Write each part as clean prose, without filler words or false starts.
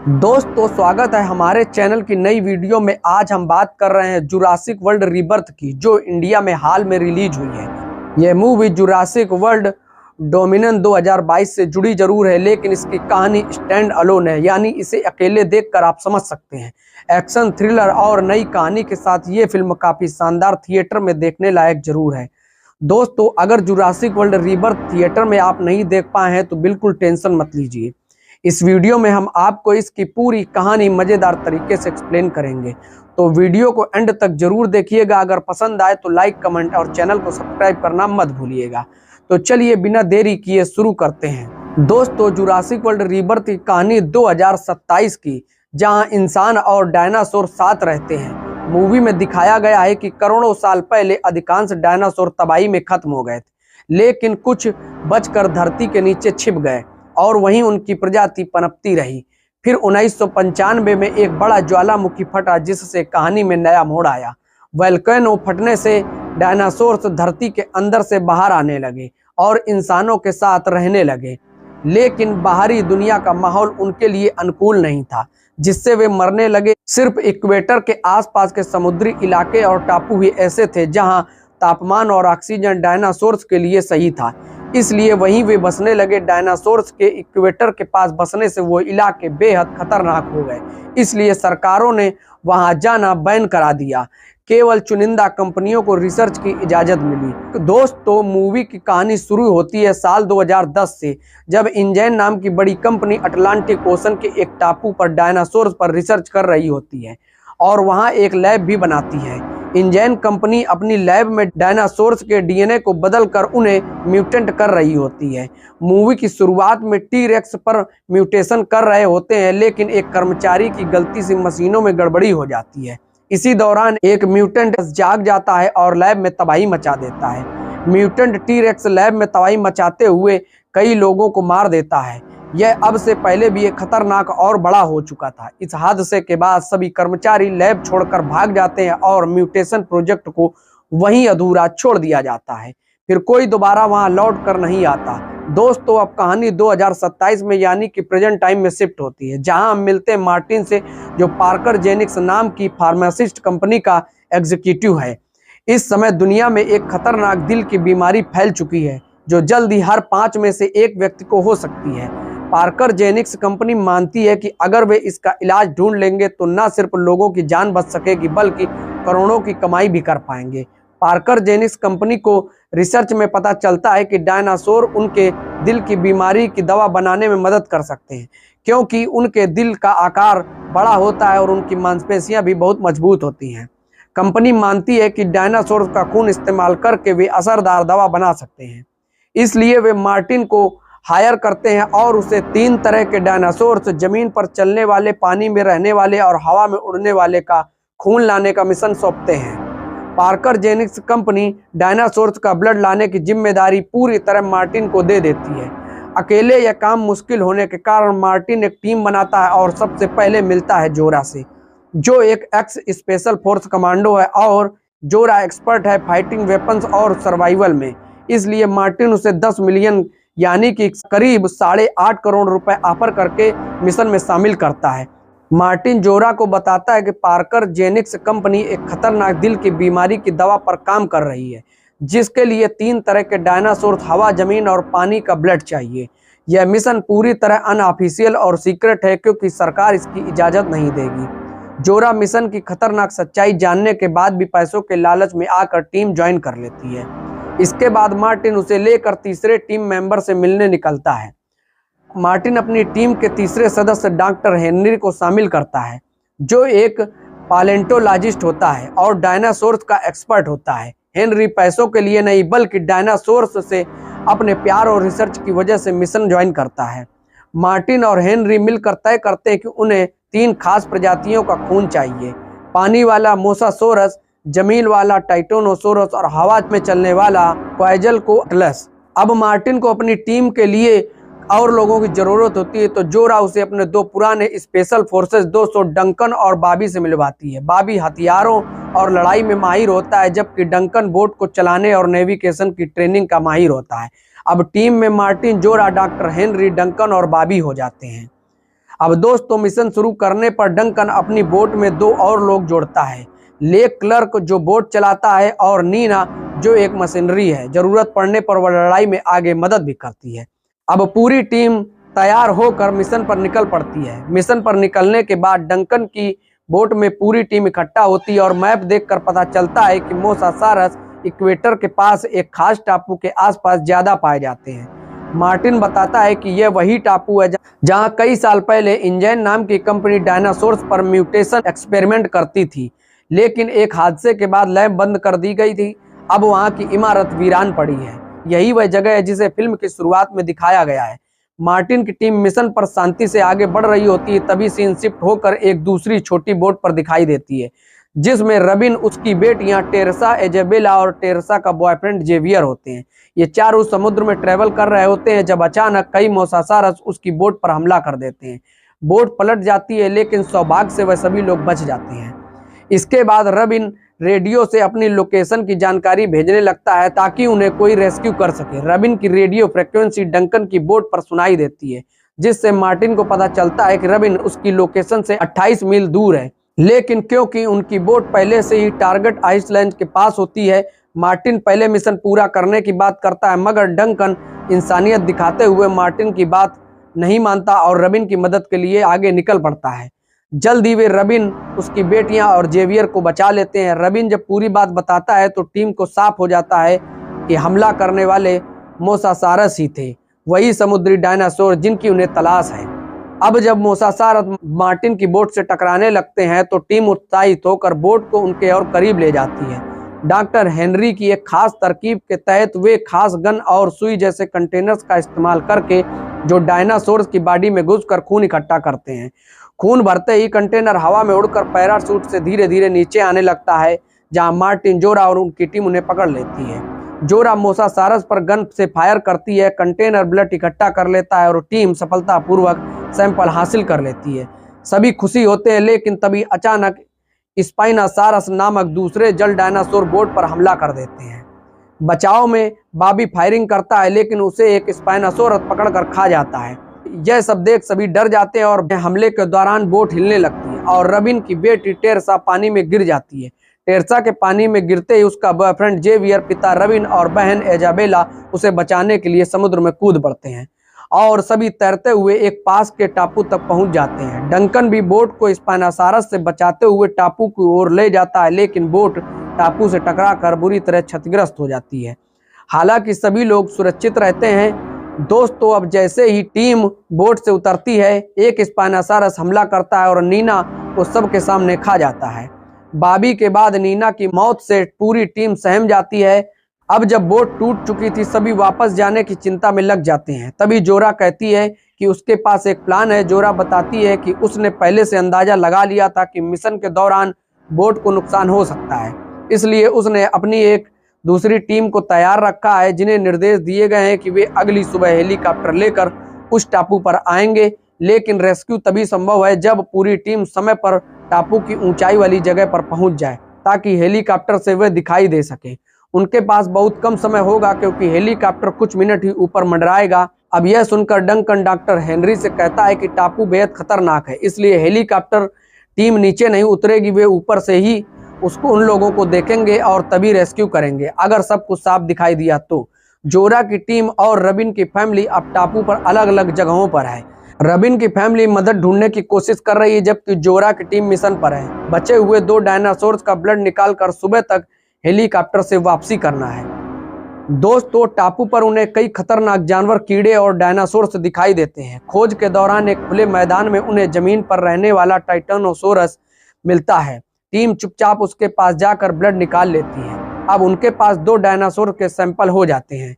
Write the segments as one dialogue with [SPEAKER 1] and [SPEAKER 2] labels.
[SPEAKER 1] दोस्तों स्वागत है हमारे चैनल की नई वीडियो में। आज हम बात कर रहे हैं जुरासिक वर्ल्ड रीबर्थ की, जो इंडिया में हाल में रिलीज हुई है। यह मूवी जुरासिक वर्ल्ड डोमिनियन 2022 से जुड़ी जरूर है, लेकिन इसकी कहानी स्टैंड अलोन है, यानी इसे अकेले देखकर आप समझ सकते हैं। एक्शन, थ्रिलर और नई कहानी के साथ ये फिल्म काफ़ी शानदार थिएटर में देखने लायक जरूर है। दोस्तों, अगर जुरासिक वर्ल्ड रीबर्थ थिएटर में आप नहीं देख पाए हैं तो बिल्कुल टेंशन मत लीजिए। इस वीडियो में हम आपको इसकी पूरी कहानी मज़ेदार तरीके से एक्सप्लेन करेंगे, तो वीडियो को एंड तक जरूर देखिएगा। अगर पसंद आए तो लाइक, कमेंट और चैनल को सब्सक्राइब करना मत भूलिएगा। तो चलिए बिना देरी किए शुरू करते हैं। दोस्तों, जुरासिक वर्ल्ड रीबर्थ की कहानी 2027 की, जहां इंसान और डायनासोर साथ रहते हैं। मूवी में दिखाया गया है कि करोड़ों साल पहले अधिकांश डायनासोर तबाही में खत्म हो गए थे, लेकिन कुछ बचकर धरती के नीचे छिप गए और वहीं उनकी प्रजाति पनपती रही। फिर 1995 में एक बड़ा ज्वालामुखी फटा, जिससे कहानी में नया मोड़ आया। वोल्केनो फटने से डायनासोर्स धरती के अंदर से बाहर आने लगे और इंसानों के साथ रहने लगे, लेकिन बाहरी दुनिया का माहौल उनके लिए अनुकूल नहीं था, जिससे वे मरने लगे। सिर्फ इक्वेटर के आसपास के समुद्री इलाके और टापू ही ऐसे थे जहां तापमान और ऑक्सीजन डायनासोर्स के लिए सही था, इसलिए वहीं वे बसने लगे। डायनासोर्स के इक्वेटर के पास बसने से वो इलाके बेहद खतरनाक हो गए, इसलिए सरकारों ने वहां जाना बैन करा दिया। केवल चुनिंदा कंपनियों को रिसर्च की इजाज़त मिली। दोस्तों, मूवी की कहानी शुरू होती है साल 2010 से, जब इंजन नाम की बड़ी कंपनी अटलांटिक ओशन के एक टापू पर डायनासोर्स पर रिसर्च कर रही होती है और वहां एक लैब भी बनाती है। इंजन कंपनी अपनी लैब में डायनासोर्स के डीएनए को बदलकर उन्हें म्यूटेंट कर रही होती है। मूवी की शुरुआत में टी-रेक्स पर म्यूटेशन कर रहे होते हैं, लेकिन एक कर्मचारी की गलती से मशीनों में गड़बड़ी हो जाती है। इसी दौरान एक म्यूटेंट जाग जाता है और लैब में तबाही मचा देता है। म्यूटेंट टी-रेक्स लैब में तबाही मचाते हुए कई लोगों को मार देता है। यह अब से पहले भी एक खतरनाक और बड़ा हो चुका था। इस हादसे के बाद सभी कर्मचारी लैब छोड़कर भाग जाते हैं और म्यूटेशन प्रोजेक्ट को वहीं अधूरा छोड़ दिया जाता है। फिर कोई दोबारा वहां लौट कर नहीं आता। दोस्तों, अब कहानी 2027 में यानी कि प्रेजेंट टाइम में शिफ्ट होती है, जहां हम मिलते हैं मार्टिन से, जो पार्कर जेनिक्स नाम की फार्मासिस्ट कंपनी का एग्जीक्यूटिव है। इस समय दुनिया में एक खतरनाक दिल की बीमारी फैल चुकी है, जो जल्द ही हर 5 में से एक व्यक्ति को हो सकती है। पार्कर जेनिक्स कंपनी मानती है कि अगर वे इसका इलाज ढूंढ लेंगे तो न सिर्फ लोगों की जान बच सकेगी, बल्कि करोड़ों की कमाई भी कर पाएंगे। पार्कर जेनिक्स कंपनी को रिसर्च में पता चलता है कि डायनासोर उनके दिल की बीमारी की दवा बनाने में मदद कर सकते हैं, क्योंकि उनके दिल का आकार बड़ा होता है और उनकी मांसपेशियां भी बहुत मजबूत होती हैं। कंपनी मानती है कि डायनासोर का खून इस्तेमाल करके वे असरदार दवा बना सकते हैं, इसलिए वे मार्टिन को हायर करते हैं और उसे 3 तरह के डायनासोर्स, जमीन पर चलने वाले, पानी में रहने वाले और हवा में उड़ने वाले का खून लाने का मिशन सौंपते हैं। पार्कर जेनिक्स कंपनी डायनासोर्स का ब्लड लाने की जिम्मेदारी पूरी तरह मार्टिन को दे देती है। अकेले यह काम मुश्किल होने के कारण मार्टिन एक टीम बनाता है और सबसे पहले मिलता है जोरा से, जो एक एक्स स्पेशल फोर्स कमांडो है, और जोरा एक्सपर्ट है फाइटिंग वेपन्स और सर्वाइवल में। इसलिए मार्टिन उसे 10 मिलियन यानी कि करीब 8.5 करोड़ रुपए ऑफर करके मिशन में शामिल करता है। मार्टिन जोरा को बताता है कि पार्कर जेनिक्स कंपनी एक खतरनाक दिल की बीमारी की दवा पर काम कर रही है, जिसके लिए 3 तरह के डायनासोर, हवा, जमीन और पानी का ब्लड चाहिए। यह मिशन पूरी तरह अनऑफिशियल और सीक्रेट है, क्योंकि सरकार इसकी इजाज़त नहीं देगी। जोरा मिशन की खतरनाक सच्चाई जानने के बाद भी पैसों के लालच में आकर टीम ज्वाइन कर लेती है। इसके बाद मार्टिन उसे लेकर तीसरे टीम मेंबर से मिलने निकलता है। मार्टिन अपनी टीम के तीसरे सदस्य डॉक्टर हेनरी को शामिल करता है, जो एक पैलेंटोलॉजिस्ट होता है और डायनासोर्स का एक्सपर्ट होता है। हेनरी पैसों के लिए नहीं, बल्कि डायनासोर्स से अपने प्यार और रिसर्च की वजह से मिशन ज्वाइन करता है। मार्टिन और हेनरी मिलकर तय करते हैं कि उन्हें 3 खास प्रजातियों का खून चाहिए: पानी वाला मोसासोरस, जमीन वाला टाइटोनोसोरस और हवा में चलने वाला क्वाइज़ल्कोअट्लस। अब मार्टिन को अपनी टीम के लिए और लोगों की जरूरत होती है, तो जोरा उसे अपने 2 पुराने स्पेशल फोर्सेस 200 डंकन और बॉबी से मिलवाती है। बॉबी हथियारों और लड़ाई में माहिर होता है, जबकि डंकन बोट को चलाने और नेविगेशन की ट्रेनिंग का माहिर होता है। अब टीम में मार्टिन, जोरा, डॉक्टर हेनरी, डंकन और बॉबी हो जाते हैं। अब दोस्तों मिशन शुरू करने पर डंकन अपनी बोट में 2 और लोग जोड़ता है, लेक क्लर्क जो बोट चलाता है और नीना जो एक मशीनरी है। जरूरत पड़ने पर वह लड़ाई में आगे मदद भी करती है। अब पूरी टीम तैयार होकर मिशन पर निकल पड़ती है। मिशन पर निकलने के बाद डंकन की बोट में पूरी टीम इकट्ठा होती है और मैप देखकर पता चलता है कि मोसासारस इक्वेटर के पास एक खास टापू के आसपास ज्यादा पाए जाते हैं। मार्टिन बताता है कि यह वही टापू है जहां कई साल पहले इंजैन नाम की कंपनी डायनासोर्स पर म्यूटेशन एक्सपेरिमेंट करती थी, लेकिन एक हादसे के बाद लैब बंद कर दी गई थी। अब वहां की इमारत वीरान पड़ी है। यही वह जगह है जिसे फिल्म की शुरुआत में दिखाया गया है। मार्टिन की टीम मिशन पर शांति से आगे बढ़ रही होती है, तभी सीन शिफ्ट होकर एक दूसरी छोटी बोट पर दिखाई देती है, जिसमें रबिन, उसकी बेटियां टेरेसा, इजाबेला और टेरेसा का बॉयफ्रेंड जेवियर होते हैं। ये चारों समुद्र में ट्रेवल कर रहे होते हैं जब अचानक कई मोसासारस उसकी बोट पर हमला कर देते हैं। बोट पलट जाती है, लेकिन सौभाग्य से वह सभी लोग बच जाते हैं। इसके बाद रबिन रेडियो से अपनी लोकेशन की जानकारी भेजने लगता है ताकि उन्हें कोई रेस्क्यू कर सके। रबिन की रेडियो फ्रिक्वेंसी डंकन की बोट पर सुनाई देती है, जिससे मार्टिन को पता चलता है कि रबिन उसकी लोकेशन से 28 मील दूर है। लेकिन क्योंकि उनकी बोट पहले से ही टारगेट आइसलैंड के पास होती है, मार्टिन पहले मिशन पूरा करने की बात करता है, मगर डंकन इंसानियत दिखाते हुए मार्टिन की बात नहीं मानता और रबिन की मदद के लिए आगे निकल पड़ता है। जल्द ही वे रबिन, उसकी बेटियां और जेवियर को बचा लेते हैं। रबिन जब पूरी बात बताता है तो टीम को साफ हो जाता है कि हमला करने वाले मोसासारस ही थे, वही समुद्री डायनासोर जिनकी उन्हें तलाश है। अब जब मोसासारस मार्टिन की बोट से टकराने लगते हैं तो टीम उत्साहित होकर बोट को उनके और करीब ले जाती है। डॉक्टर हेनरी की एक खास तरकीब के तहत वे खास गन और सुई जैसे कंटेनर्स का इस्तेमाल करके जो डायनासोर्स की बॉडी में घुसकर खून इकट्ठा करते हैं। खून भरते ही कंटेनर हवा में उड़कर पैराशूट से धीरे धीरे नीचे आने लगता है, जहां मार्टिन, जोरा और उनकी टीम उन्हें पकड़ लेती है। जोरा मोसासारस पर गन से फायर करती है, कंटेनर ब्लड इकट्ठा कर लेता है और टीम सफलतापूर्वक सैंपल हासिल कर लेती है। सभी खुशी होते हैं, लेकिन तभी अचानक स्पाइनासारस नामक दूसरे जल डायनासोर बोट पर हमला कर देते हैं। बचाव में बॉबी फायरिंग करता है, लेकिन उसे एक स्पाइनासोरस पकड़कर खा जाता है। यह सब देख सभी डर जाते हैं और हमले के दौरान बोट हिलने लगती है और रबिन की बेटी टेरेसा पानी में गिर जाती है। टेरेसा के पानी में गिरते ही उसका बॉयफ्रेंड जेवियर, पिता रबिन और बहन इजाबेला उसे बचाने के लिए समुद्र में कूद पड़ते हैं और सभी तैरते हुए एक पास के टापू तक पहुंच जाते हैं। डंकन भी बोट को स्पाइनासारस से बचाते हुए टापू की ओर ले जाता है, लेकिन बोट टापू से टकराकर बुरी तरह क्षतिग्रस्त हो जाती है। हालांकि सभी लोग सुरक्षित रहते हैं। दोस्तों अब जैसे ही टीम बोट से उतरती है, एक स्पाइनासारस हमला करता है और नीना को सबके सामने खा जाता है। बॉबी के बाद नीना की मौत से पूरी टीम सहम जाती है। अब जब बोट टूट चुकी थी, सभी वापस जाने की चिंता में लग जाते हैं। तभी जोरा कहती है कि उसके पास एक प्लान है। जोरा बताती है कि उसने पहले से अंदाजा लगा लिया था कि मिशन के दौरान बोट को नुकसान हो सकता है, इसलिए उसने अपनी एक दूसरी टीम को तैयार रखा है, जिन्हें निर्देश दिए गए हैं कि वे अगली सुबह हेलीकॉप्टर लेकर उस टापू पर आएंगे। लेकिन रेस्क्यू तभी संभव है जब पूरी टीम समय पर टापू की ऊंचाई वाली जगह पर पहुंच जाए, ताकि हेलीकॉप्टर से वे दिखाई दे सके। उनके पास बहुत कम समय होगा क्योंकि हेलीकॉप्टर कुछ मिनट ही ऊपर मंडराएगा। अब यह सुनकर डंकन डॉक्टर हेनरी से कहता है कि टापू बेहद खतरनाक है, इसलिए हेलीकॉप्टर टीम नीचे नहीं उतरेगी, वे ऊपर से ही उसको उन लोगों को देखेंगे और तभी रेस्क्यू करेंगे अगर सब कुछ साफ दिखाई दिया तो। जोरा की टीम और रबिन की फैमिली अब टापू पर अलग अलग जगहों पर है। रबिन की फैमिली मदद ढूंढने की कोशिश कर रही है, जबकि जोरा की टीम मिशन पर है। बचे हुए 2 डायनासोर्स का ब्लड निकालकर सुबह तक हेलीकॉप्टर से वापसी करना है। दोस्तों टापू पर उन्हें कई खतरनाक जानवर, कीड़े और डायनासोर्स दिखाई देते हैं। खोज के दौरान एक खुले मैदान में उन्हें जमीन पर रहने वाला टाइटानोसोरस मिलता है। टीम चुपचाप उसके पास जाकर ब्लड निकाल लेती है। अब उनके पास 2 डायनासोर के सैंपल हो जाते हैं।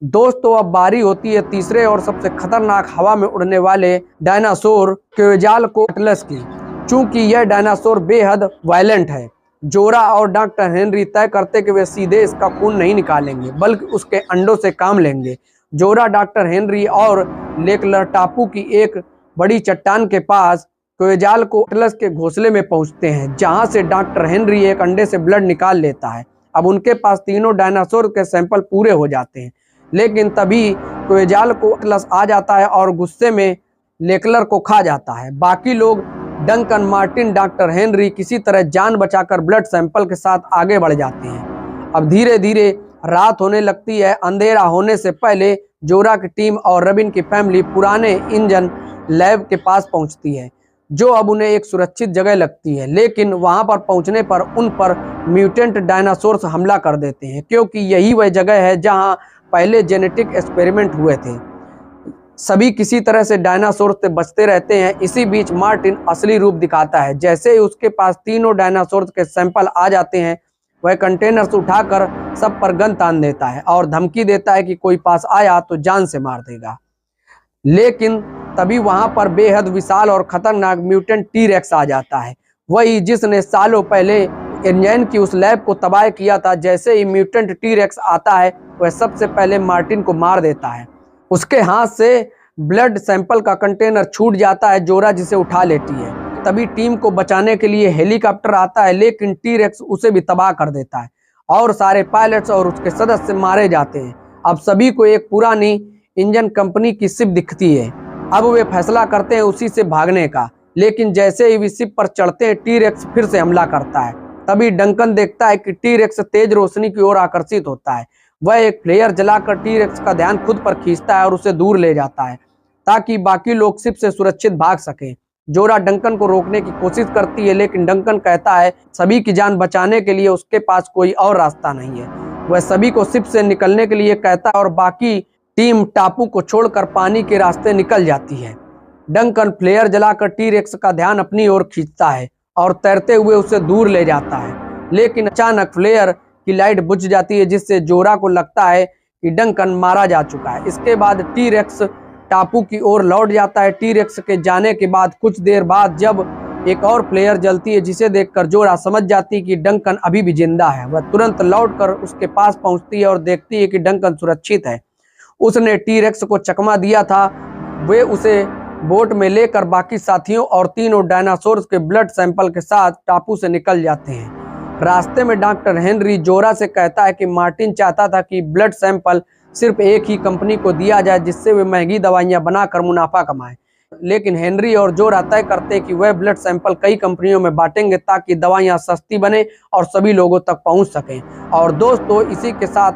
[SPEAKER 1] दोस्तों अब बारी होती है तीसरे और सबसे खतरनाक हवा में उड़ने वाले डायनासोर क्वेजालकोअट्लस की। चूंकि यह डायनासोर बेहद वायलेंट है, जोरा और डॉक्टर हेनरी तय करते कि वे सीधे इसका खून नहीं निकालेंगे, बल्कि उसके अंडों से काम लेंगे। जोरा, डॉक्टर हेनरी और लेकलर टापू की एक बड़ी चट्टान के पास क्वेजालकोअट्लस के घोंसले में पहुंचते हैं, जहां से डॉक्टर हेनरी एक अंडे से ब्लड निकाल लेता है। अब उनके पास तीनों डायनासोर के सैंपल पूरे हो जाते हैं, लेकिन तभी क्वेजालकोअट्लस आ जाता है और गुस्से में लेकलर को खा जाता है। बाकी लोग डंकन, मार्टिन, डॉक्टर हेनरी किसी तरह जान बचाकर ब्लड सैंपल के साथ आगे बढ़ जाते हैं। अब धीरे धीरे रात होने लगती है। अंधेरा होने से पहले जोरा की टीम और रबिन की फैमिली पुराने इंजन लैब के पास पहुंचती है, जो अब उन्हें एक सुरक्षित जगह लगती है। लेकिन वहां पर पहुंचने पर उन पर म्यूटेंट डायनासोर्स हमला कर देते हैं, क्योंकि यही वह जगह है जहां पहले जेनेटिक एक्सपेरिमेंट हुए थे। सभी किसी तरह से डायनासोर से बचते रहते हैं। इसी बीच मार्टिन असली रूप दिखाता है। जैसे ही उसके पास तीनों डायनासोर के सैंपल आ जाते हैं, वह कंटेनर्स उठाकर सब पर गन तान देता है और धमकी देता है कि कोई पास आया तो जान से मार देगा। लेकिन तभी वहां पर बेहद विशाल और खतरनाक म्यूटेंट टी-रेक्स आ जाता है, वही जिसने सालों पहले इंजन की उस लैब को तबाह किया था। जैसे ही म्यूटेंट टी-रेक्स आता है, वह सबसे पहले मार्टिन को मार देता है। उसके हाथ से ब्लड सैंपल का कंटेनर छूट जाता है। जोरा जिसे उठा लेती है। तभी टीम को बचाने के लिए हेलीकॉप्टर आता है, लेकिन टी-रेक्स उसे भी तबाह कर देता है और सारे पायलट्स और उसके सदस्य मारे जाते हैं। अब सभी को एक पुरानी इंजन कंपनी की शिप दिखती है। अब वे फैसला करते हैं उसी से भागने का, लेकिन जैसे ही वे शिप पर चढ़ते हैं, टी-रेक्स फिर से हमला करता है। तभी डंकन देखता है कि टी-रेक्स तेज रोशनी की ओर आकर्षित होता है। वह एक फ्लेयर जलाकर टी-रेक्स का ध्यान खुद पर खींचता है और उसे दूर ले जाता है, ताकि बाकी लोग शिप से सुरक्षित भाग सकें। जोरा डंकन को रोकने की कोशिश करती है, लेकिन डंकन कहता है सभी की जान बचाने के लिए उसके पास कोई और रास्ता नहीं है। वह सभी को शिप से निकलने के लिए कहता है और बाकी टीम टापू को छोड़कर पानी के रास्ते निकल जाती है। डंकन फ्लेयर जलाकर टी-रेक्स का ध्यान अपनी ओर खींचता है और तैरते हुए उसे दूर ले जाता है, लेकिन अचानक फ्लेयर की लाइट बुझ जाती है, जिससे जोरा को लगता है कि डंकन मारा जा चुका है। इसके बाद टी-रेक्स टापू की ओर लौट जाता है। टी-रेक्स के जाने के बाद कुछ देर बाद जब एक और फ्लेयर जलती है, जिसे देखकर जोरा समझ जाती है कि डंकन अभी भी जिंदा है। वह तुरंत लौटकर उसके पास पहुंचती है और देखती है कि डंकन सुरक्षित है। उसने टी-रेक्स को चकमा दिया था। वे उसे बोट में लेकर बाकी साथियों और तीनों डायनासोर्स के ब्लड सैंपल के साथ टापू से निकल जाते हैं। रास्ते में डॉक्टर हेनरी जोरा से कहता है कि मार्टिन चाहता था कि ब्लड सैंपल सिर्फ एक ही कंपनी को दिया जाए, जिससे वे महंगी दवाइयां बनाकर मुनाफा कमाएं। लेकिन हेनरी और जोरा तय करते हैं कि वह ब्लड सैंपल कई कंपनियों में बांटेंगे, ताकि दवाइयां सस्ती बने और सभी लोगों तक पहुंच सकें। और दोस्तों, इसी के साथ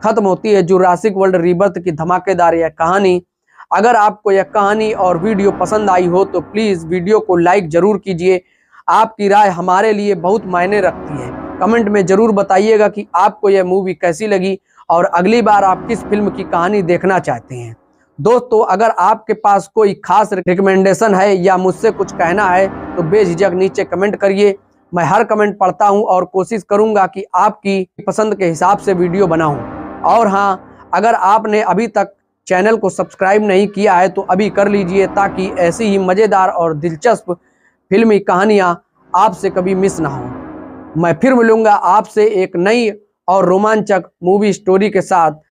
[SPEAKER 1] खत्म होती है जुरासिक वर्ल्ड रीबर्थ की धमाकेदार यह कहानी। अगर आपको यह कहानी और वीडियो पसंद आई हो तो प्लीज़ वीडियो को लाइक जरूर कीजिए। आपकी राय हमारे लिए बहुत मायने रखती है। कमेंट में जरूर बताइएगा कि आपको यह मूवी कैसी लगी और अगली बार आप किस फिल्म की कहानी देखना चाहते हैं। दोस्तों, अगर आपके पास कोई खास रिकमेंडेशन है या मुझसे कुछ कहना है तो बेझिझक नीचे कमेंट करिए। मैं हर कमेंट पढ़ता हूं और कोशिश करूंगा कि आपकी पसंद के हिसाब से वीडियो बनाऊं। और हाँ, अगर आपने अभी तक चैनल को सब्सक्राइब नहीं किया है तो अभी कर लीजिए, ताकि ऐसी ही मज़ेदार और दिलचस्प फिल्मी कहानियाँ आपसे कभी मिस ना हो। मैं फिर मिलूंगा आपसे एक नई और रोमांचक मूवी स्टोरी के साथ।